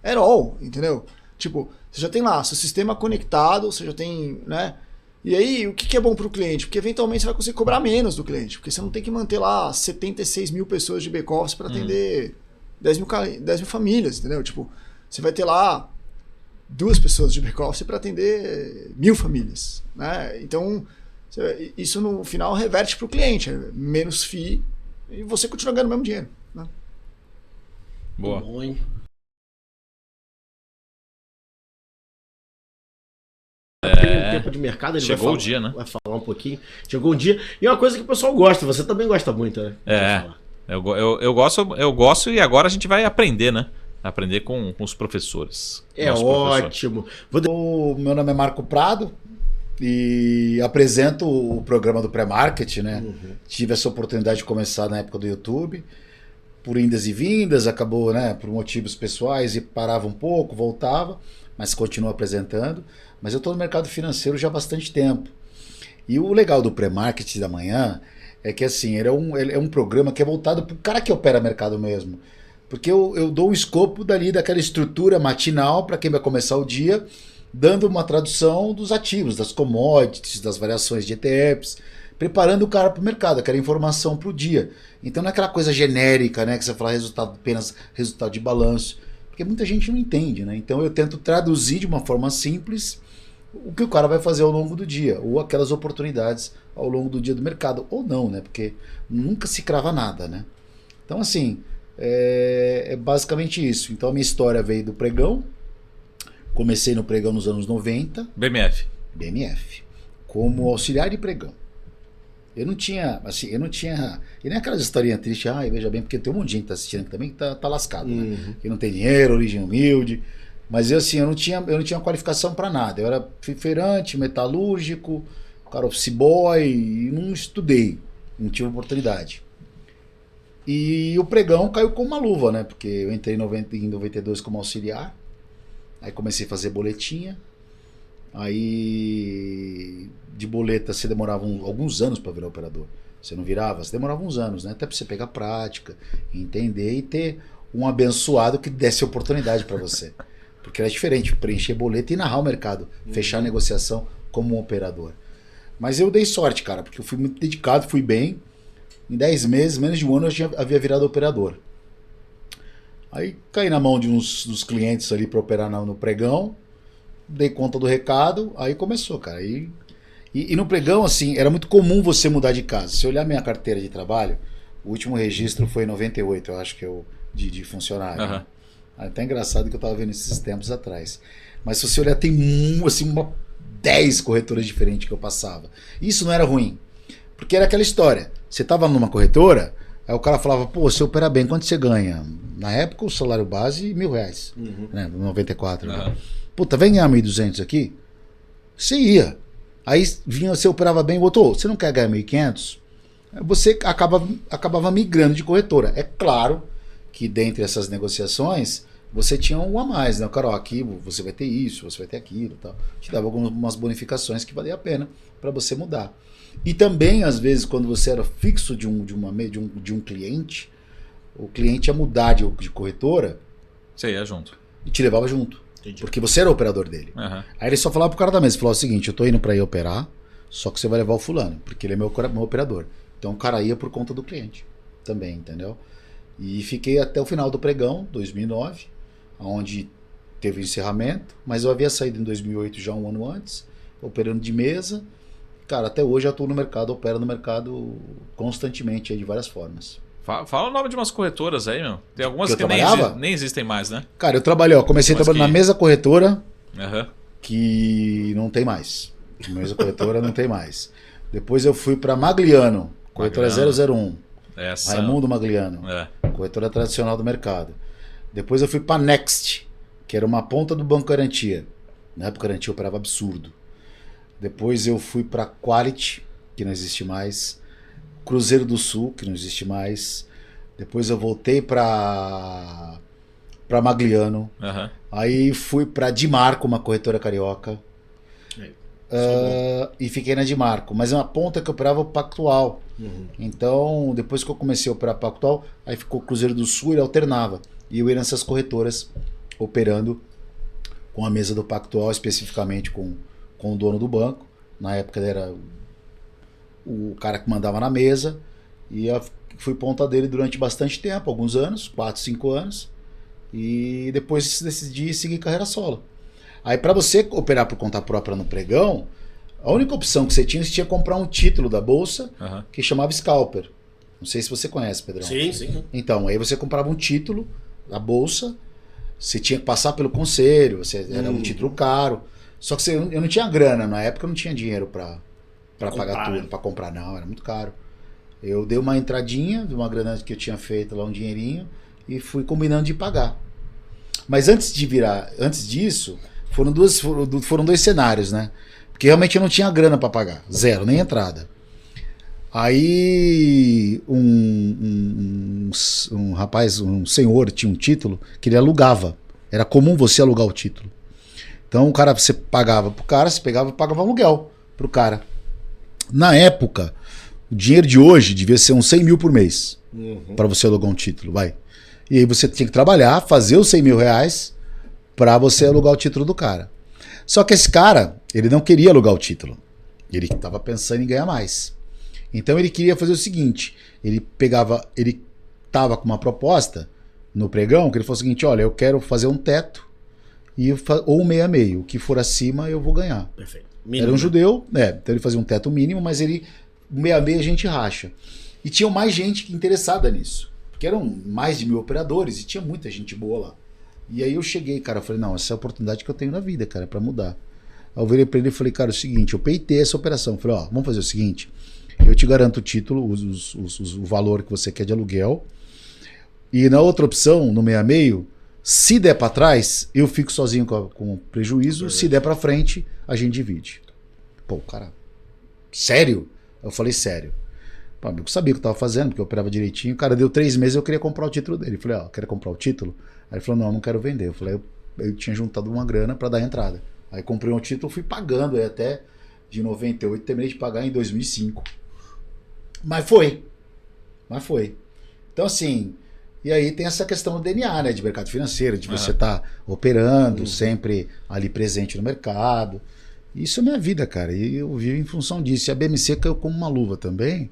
At all, entendeu? Tipo, você já tem lá seu sistema conectado, você já tem, né? E aí, o que é bom para o cliente? Porque eventualmente você vai conseguir cobrar menos do cliente, porque você não tem que manter lá 76 mil pessoas de back office para atender 10 mil famílias, entendeu? Tipo, você vai ter lá 2 pessoas de back office para atender 1000 famílias, né? Então, isso no final reverte para o cliente, menos FII e você continua ganhando o mesmo dinheiro, né? Boa. Bom, hein? Tem um tempo de mercado, ele Chegou o dia, né? Vai falar um pouquinho. Chegou o dia. E é uma coisa que o pessoal gosta, você também gosta muito, né? Eu gosto e agora a gente vai aprender, né? Aprender com os professores. É ótimo. Meu nome é Marco Prado e apresento o programa do Pré-Market, né? Tive essa oportunidade de começar na época do YouTube, por indas e vindas, acabou, né, por motivos pessoais, e parava um pouco, voltava, mas continuo apresentando. Mas eu estou no mercado financeiro já há bastante tempo. E o legal do Pré-Market da manhã é que assim, ele é um programa que é voltado para o cara que opera mercado mesmo. Porque eu dou um escopo daquela estrutura matinal para quem vai começar o dia, dando uma tradução dos ativos, das commodities, das variações de ETFs, preparando o cara para o mercado, aquela informação para o dia. Então não é aquela coisa genérica, né, que você fala apenas resultado de balanço, porque muita gente não entende, né? Então eu tento traduzir de uma forma simples o que o cara vai fazer ao longo do dia, ou aquelas oportunidades ao longo do dia do mercado, ou não, né? Porque nunca se crava nada, né? Então assim, é basicamente isso. Então a minha história veio do pregão, comecei no pregão nos anos 90. BMF, como auxiliar de pregão. Eu não tinha, e nem aquelas historinhas tristes, veja bem, porque tem um monte de gente que tá assistindo aqui também que tá lascado, né? Que não tem dinheiro, origem humilde. Mas eu não tinha qualificação para nada. Eu era feirante, metalúrgico, cara office boy, e não estudei, não tive oportunidade. E o pregão caiu como uma luva, né? Porque eu entrei em 92 como auxiliar, aí comecei a fazer boletinha, aí de boleta você demorava alguns anos para virar operador. Você não virava, você demorava uns anos, né? Até para você pegar prática, entender e ter um abençoado que desse oportunidade para você. Porque era diferente preencher boleto e narrar o mercado, fechar a negociação como um operador. Mas eu dei sorte, cara, porque eu fui muito dedicado, fui bem. Em 10 meses, menos de um ano, eu havia virado operador. Aí caí na mão de dos clientes ali para operar no pregão, dei conta do recado, aí começou, cara. E no pregão, assim, era muito comum você mudar de casa. Se olhar minha carteira de trabalho, o último registro foi em 98, eu acho que eu, de funcionário. Uhum. Até engraçado que eu tava vendo esses tempos atrás. Mas se você olhar, tem assim, 10 corretoras diferentes que eu passava. Isso não era ruim, porque era aquela história. Você tava numa corretora, aí o cara falava, pô, você opera bem, quanto você ganha? Na época, o salário base, R$1.000, né? 94. Uhum. Né? Puta, vem ganhar 1.200 aqui? Você ia. Aí vinha, você operava bem, botou, você não quer ganhar 1.500? Você acabava migrando de corretora. É claro que dentre essas negociações, você tinha um a mais, né? O cara, ó, aqui você vai ter isso, você vai ter aquilo, tal. Te dava algumas bonificações que valia a pena para você mudar. E também, às vezes, quando você era fixo de um cliente, o cliente ia mudar de corretora. Você ia junto. E te levava junto. Entendi. Porque você era o operador dele. Uhum. Aí ele só falava pro cara da mesa, falou o seguinte, eu tô indo para ir operar, só que você vai levar o fulano, porque ele é meu operador. Então o cara ia por conta do cliente também, entendeu? E fiquei até o final do pregão, 2009, onde teve o encerramento, mas eu havia saído em 2008 já um ano antes, operando de mesa. Cara, até hoje eu atuo no mercado, opero no mercado constantemente, aí, de várias formas. Fala o nome de umas corretoras aí, meu. Tem algumas que nem existem mais, né? Cara, eu trabalhei, comecei trabalhando na Mesa Corretora, que não tem mais. Mesa Corretora não tem mais. Depois eu fui para Magliano, corretora 001. Essa... Raimundo Magliano, corretora tradicional do mercado. Depois eu fui para Next, que era uma ponta do Banco Garantia. Na época, Garantia operava absurdo. Depois eu fui para Quality, que não existe mais. Cruzeiro do Sul, que não existe mais. Depois eu voltei para Magliano. Uhum. Aí fui para Dimarco, uma corretora carioca. E fiquei na Dimarco. Mas é uma ponta que eu operava o Pactual. Uhum. Então, depois que eu comecei a operar Pactual, aí ficou Cruzeiro do Sul, ele alternava. E eu ia nessas corretoras, operando com a mesa do Pactual, especificamente com o dono do banco. Na época ele era o cara que mandava na mesa, e eu fui ponta dele durante bastante tempo, alguns anos, 4, 5 anos, e depois decidi seguir carreira solo. Aí para você operar por conta própria no pregão, a única opção que você tinha que comprar um título da bolsa, que chamava Scalper. Não sei se você conhece, Pedrão. Sim. Então, aí você comprava um título da bolsa, você tinha que passar pelo conselho, era um título caro, só que eu não tinha grana, na época eu não tinha dinheiro para pagar tudo, para comprar, não, era muito caro. Eu dei uma entradinha de uma grana que eu tinha feito lá, um dinheirinho, e fui combinando de pagar. Mas antes disso, foram dois cenários, né? Porque realmente eu não tinha grana para pagar, zero, nem entrada. Aí um rapaz, um senhor, tinha um título que ele alugava. Era comum você alugar o título. Então o cara, você pagava pro cara, você pegava e pagava aluguel pro cara. Na época, o dinheiro de hoje devia ser uns 100 mil por mês para você alugar um título, vai. E aí você tinha que trabalhar, fazer os 100 mil reais para você alugar o título do cara. Só que esse cara, ele não queria alugar o título. Ele estava pensando em ganhar mais. Então ele queria fazer o seguinte, ele estava com uma proposta no pregão, que ele falou o seguinte, olha, eu quero fazer um teto ou um meio a meio, o que for acima eu vou ganhar. Perfeito. Mínimo, era um judeu, então ele fazia um teto mínimo, mas meio a meio a gente racha. E tinha mais gente interessada nisso, porque eram mais de 1.000 operadores e tinha muita gente boa lá. E aí eu cheguei, cara, eu falei, não, essa é a oportunidade que eu tenho na vida, cara, para mudar. Aí eu virei pra ele e falei, cara, é o seguinte, eu peitei essa operação. Eu falei, ó, vamos fazer o seguinte, eu te garanto o título, o valor que você quer de aluguel, e na outra opção, no meio a meio, se der para trás, eu fico sozinho com prejuízo, se der para frente, a gente divide. Pô, cara, sério? Eu falei, sério. Pô, eu sabia o que eu tava fazendo, porque eu operava direitinho. O cara deu 3 meses, eu queria comprar o título dele. Eu falei, ó, quer comprar o título? Aí ele falou, não quero vender. Eu falei, eu tinha juntado uma grana para dar entrada. Aí comprei um título, fui pagando, aí até de 98, terminei de pagar em 2005. Mas foi. Então, assim, e aí tem essa questão do DNA, né, de mercado financeiro, de você estar operando, sempre ali presente no mercado. Isso é minha vida, cara. E eu vivo em função disso. E a BMC caiu como uma luva também,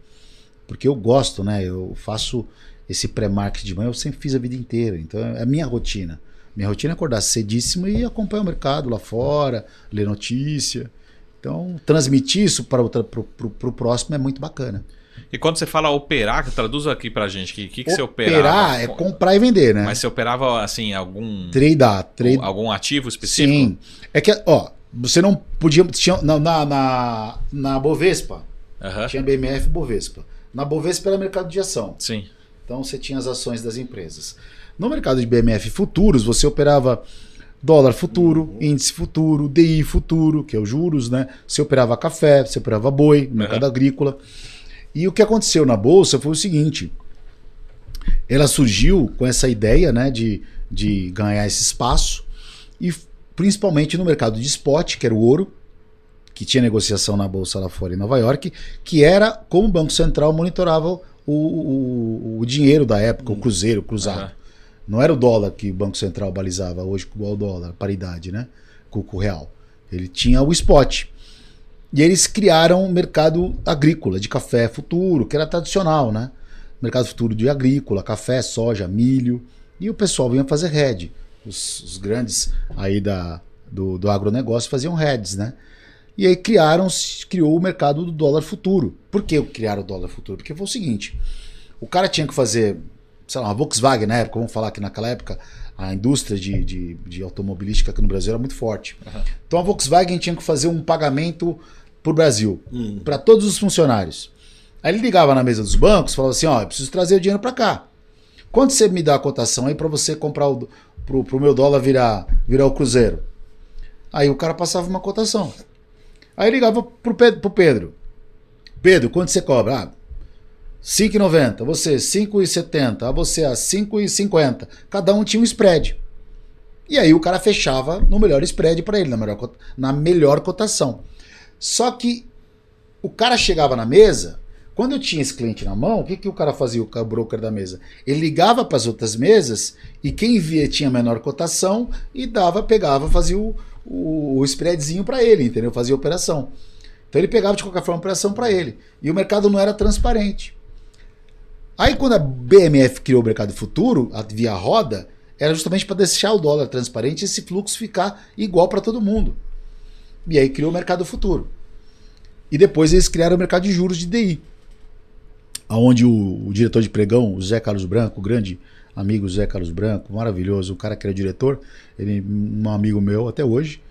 porque eu gosto, né? Eu faço esse pré-market de manhã, eu sempre fiz a vida inteira. Então é a minha rotina. Minha rotina é acordar cedíssimo e acompanhar o mercado lá fora, ler notícia. Então, transmitir isso para o próximo é muito bacana. E quando você fala operar, traduz aqui pra gente, o que você operava? Operar é comprar e vender, né? Mas você operava, assim, algum... algum ativo específico? Sim. É que, ó, você não podia... Tinha, na Bovespa, tinha BMF Bovespa. Na Bovespa era mercado de ação. Sim. Então você tinha as ações das empresas. No mercado de BMF futuros, você operava dólar futuro, índice futuro, DI futuro, que é os juros, né? Você operava café, você operava boi, no mercado agrícola. E o que aconteceu na Bolsa foi o seguinte, ela surgiu com essa ideia, né, de ganhar esse espaço, e principalmente no mercado de spot, que era o ouro, que tinha negociação na Bolsa lá fora em Nova York, que era como o Banco Central monitorava o dinheiro da época, o cruzeiro, o cruzado. Não era o dólar que o Banco Central balizava hoje igual o dólar, paridade, né? Com o real. Ele tinha o spot. E eles criaram um mercado agrícola de café futuro, que era tradicional, né? Mercado futuro de agrícola, café, soja, milho. E o pessoal vinha fazer hedge. Os grandes aí do agronegócio faziam hedges, né? E aí criou o mercado do dólar futuro. Por que criaram o dólar futuro? Porque foi o seguinte, o cara tinha que fazer, sei lá, uma Volkswagen na época, vamos falar que naquela época a indústria de automobilística aqui no Brasil era muito forte. Então a Volkswagen tinha que fazer um pagamento para o Brasil, para todos os funcionários. Aí ele ligava na mesa dos bancos, falava assim, ó, eu preciso trazer o dinheiro para cá. Quanto você me dá a cotação aí para você comprar pro meu dólar virar o cruzeiro? Aí o cara passava uma cotação. Aí ligava pro Pedro. Pedro, quanto você cobra? 5,90, você 5,70, você a 5,50. Cada um tinha um spread. E aí o cara fechava no melhor spread para ele, na melhor cotação. Só que o cara chegava na mesa, quando eu tinha esse cliente na mão, o que o cara fazia, o broker da mesa? Ele ligava para as outras mesas e quem via tinha menor cotação e pegava, fazia o spreadzinho para ele, entendeu? Fazia a operação. Então ele pegava de qualquer forma a operação para ele. E o mercado não era transparente. Aí quando a BMF criou o mercado futuro, via roda, era justamente para deixar o dólar transparente e esse fluxo ficar igual para todo mundo. E aí criou o mercado futuro. E depois eles criaram o mercado de juros de DI. Onde o diretor de pregão, o Zé Carlos Branco, o grande amigo Zé Carlos Branco, maravilhoso, o cara que era diretor, ele um amigo meu até hoje,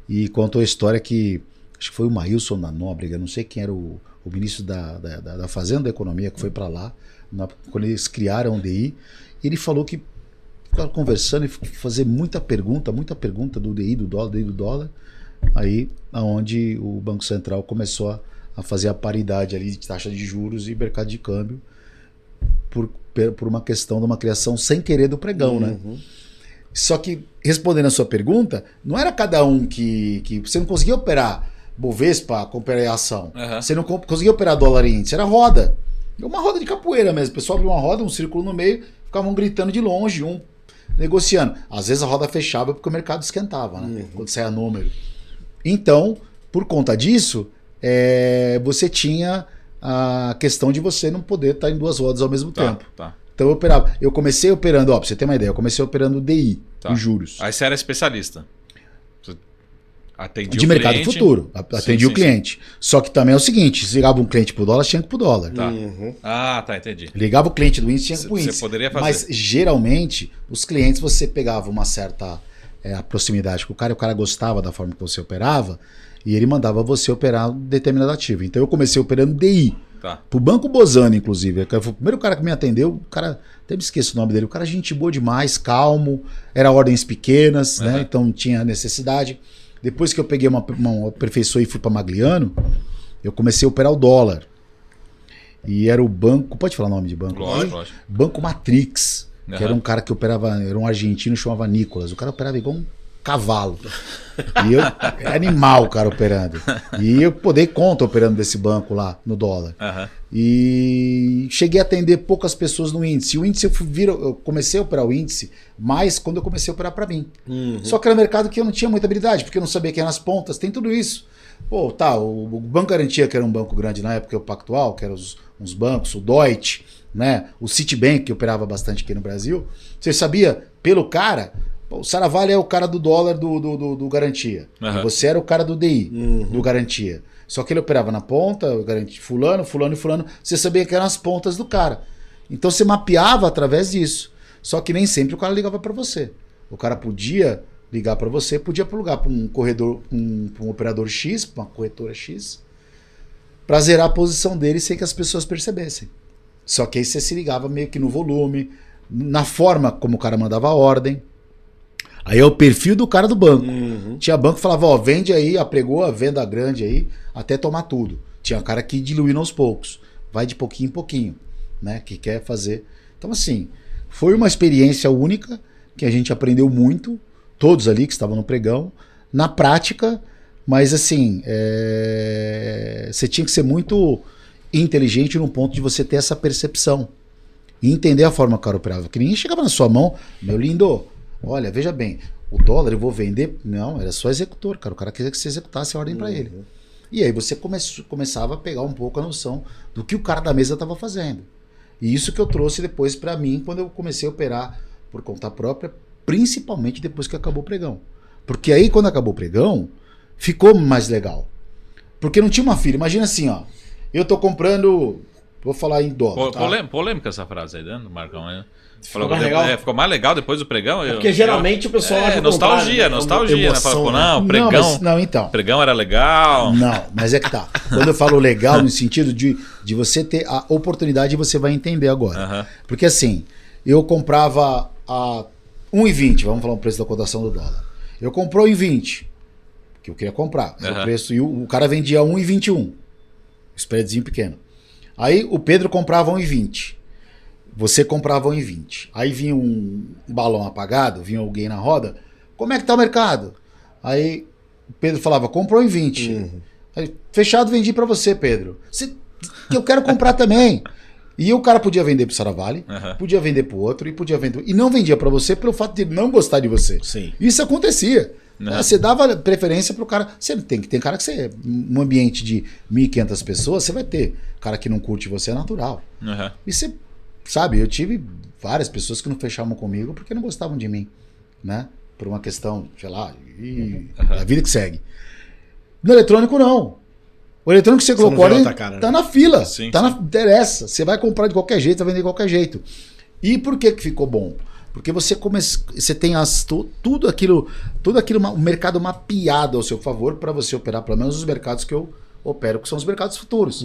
e contou a história que, acho que foi o Maílson da Nóbrega, não sei quem era o ministro da Fazenda da Economia que foi para lá, quando eles criaram o DI, e ele falou que ficaram conversando e fazer muita pergunta do DI, do dólar, aí aonde o Banco Central começou a fazer a paridade ali de taxa de juros e mercado de câmbio por uma questão de uma criação sem querer do pregão, né? Só que, respondendo a sua pergunta, não era cada um que você não conseguia operar Bovespa, comprar ação. Você não conseguia operar dólar e índice, era roda. Uma roda de capoeira mesmo. O pessoal abriu uma roda, um círculo no meio, ficavam gritando de longe, um negociando. Às vezes a roda fechava porque o mercado esquentava, né? Quando saia número. Então, por conta disso, você tinha a questão de você não poder estar em duas rodas ao mesmo tempo. Então eu operava. Eu comecei operando, pra você ter uma ideia, eu comecei operando DI, os juros. Aí você era especialista. Atendia de mercado cliente. Futuro. Atendia o cliente. Sim. Só que também é o seguinte, se ligava um cliente pro dólar, tinha que ir pro dólar. Tá, entendi. Ligava o cliente do índice, tinha que ir pro índice. Você poderia fazer. Mas geralmente, os clientes você pegava uma certa proximidade com o cara gostava da forma que você operava, e ele mandava você operar um determinado ativo. Então eu comecei operando DI. Pro Banco Bozano, inclusive. Foi o primeiro cara que me atendeu, o cara, até me esqueço o nome dele, o cara gente boa demais, calmo, era ordens pequenas, né? Então tinha necessidade. Depois que eu peguei uma aperfeiçoa e fui para Magliano, eu comecei a operar o dólar. E era o banco, pode falar o nome de banco? Lógico. Banco Matrix, que era um cara que operava, era um argentino, chamava Nicolas. O cara operava igual um cavalo. E era animal o cara operando. E eu dei conta operando desse banco lá no dólar. E cheguei a atender poucas pessoas no índice. O índice eu comecei a operar o índice mais quando eu comecei a operar para mim. Só que era um mercado que eu não tinha muita habilidade, porque eu não sabia quem eram as pontas, tem tudo isso. Pô, tá, o Banco Garantia, que era um banco grande na época, o Pactual, que eram uns bancos, o Deutsche, né? O Citibank, que operava bastante aqui no Brasil. Você sabia, pelo cara, o Saravalli é o cara do dólar do Garantia. Uhum. Você era o cara do DI, do Garantia. Só que ele operava na ponta, fulano, fulano e fulano. Você sabia que eram as pontas do cara. Então você mapeava através disso. Só que nem sempre o cara ligava para você. O cara podia ligar para você, podia plugar para um corredor, um operador X, para uma corretora X, para zerar a posição dele sem que as pessoas percebessem. Só que aí você se ligava meio que no volume, na forma como o cara mandava a ordem. Aí é o perfil do cara do banco. Tinha banco que falava, ó, vende aí, apregou a venda grande aí, até tomar tudo. Tinha cara que diluindo aos poucos. Vai de pouquinho em pouquinho, né? Que quer fazer. Então, assim, foi uma experiência única que a gente aprendeu muito, todos ali que estavam no pregão, na prática, mas assim, você tinha que ser muito inteligente no ponto de você ter essa percepção e entender a forma que o cara operava. Que ninguém chegava na sua mão, meu lindo, olha, veja bem, o dólar eu vou vender. Não, era só executor, cara. O cara queria que você executasse a ordem para ele. E aí você começava a pegar um pouco a noção do que o cara da mesa estava fazendo. E isso que eu trouxe depois para mim quando eu comecei a operar por conta própria, principalmente depois que acabou o pregão. Porque aí quando acabou o pregão, ficou mais legal. Porque não tinha uma fila. Imagina assim, ó. Eu tô comprando, vou falar em dólar. Tá? Polêmica essa frase aí, né, do Marcão? Né? Ficou mais legal? Ficou mais legal depois do pregão? Porque geralmente o pessoal acha nostalgia, né? Fala, pô, não, o pregão. Não, então. O pregão era legal. Não, mas é que tá. Quando eu falo legal, no sentido de você ter a oportunidade, você vai entender agora. Porque assim, eu comprava a 1,20, vamos falar o preço da cotação do dólar. Eu comprou em 20, que eu queria comprar. O preço, e o cara vendia 1,21. Spreadzinho pequeno. Aí o Pedro comprava 1,20. Você comprava 1,20. Aí vinha um balão apagado, vinha alguém na roda. Como é que tá o mercado? Aí o Pedro falava, comprou em 20. Aí, fechado, vendi para você, Pedro. Eu quero comprar também. E o cara podia vender pro Saravalli, podia vender pro outro, e podia vender. E não vendia para você pelo fato de ele não gostar de você. Sim. Isso acontecia. Você dava preferência pro cara. Você tem cara que você. Num ambiente de 1.500 pessoas, você vai ter. Cara que não curte você é natural. E você. Sabe, eu tive várias pessoas que não fechavam comigo porque não gostavam de mim, né? Por uma questão, sei lá, a vida que segue. No eletrônico, não. O eletrônico que você colocou ali tá na fila, interessa. Você vai comprar de qualquer jeito, vai vender de qualquer jeito. E por que ficou bom? Porque você tem tudo aquilo, o mercado mapeado ao seu favor para você operar, pelo menos os mercados que eu opero, que são os mercados futuros.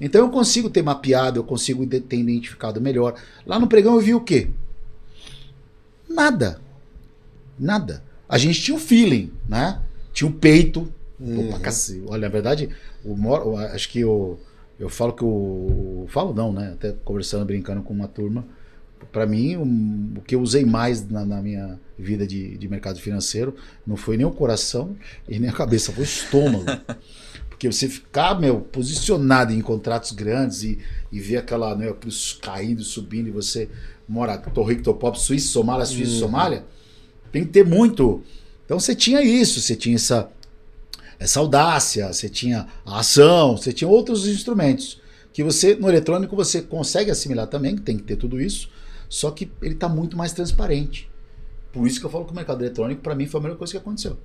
Então eu consigo ter mapeado, eu consigo ter identificado melhor. Lá no pregão eu vi o quê? Nada. A gente tinha um feeling, né? Tinha um peito. Opa, olha, na verdade, acho que eu falo que falo não, né? Até conversando, brincando com uma turma. Para mim, o que eu usei mais na minha vida de mercado financeiro não foi nem o coração e nem a cabeça, foi o estômago. Porque você ficar, posicionado em contratos grandes e ver aqueles caindo, subindo, e você mora Torre Top, Suíça, Somália, tem que ter muito. Então você tinha isso, você tinha essa audácia, você tinha a ação, você tinha outros instrumentos que você, no eletrônico, você consegue assimilar também, que tem que ter tudo isso, só que ele está muito mais transparente. Por isso que eu falo que o mercado eletrônico, para mim, foi a melhor coisa que aconteceu.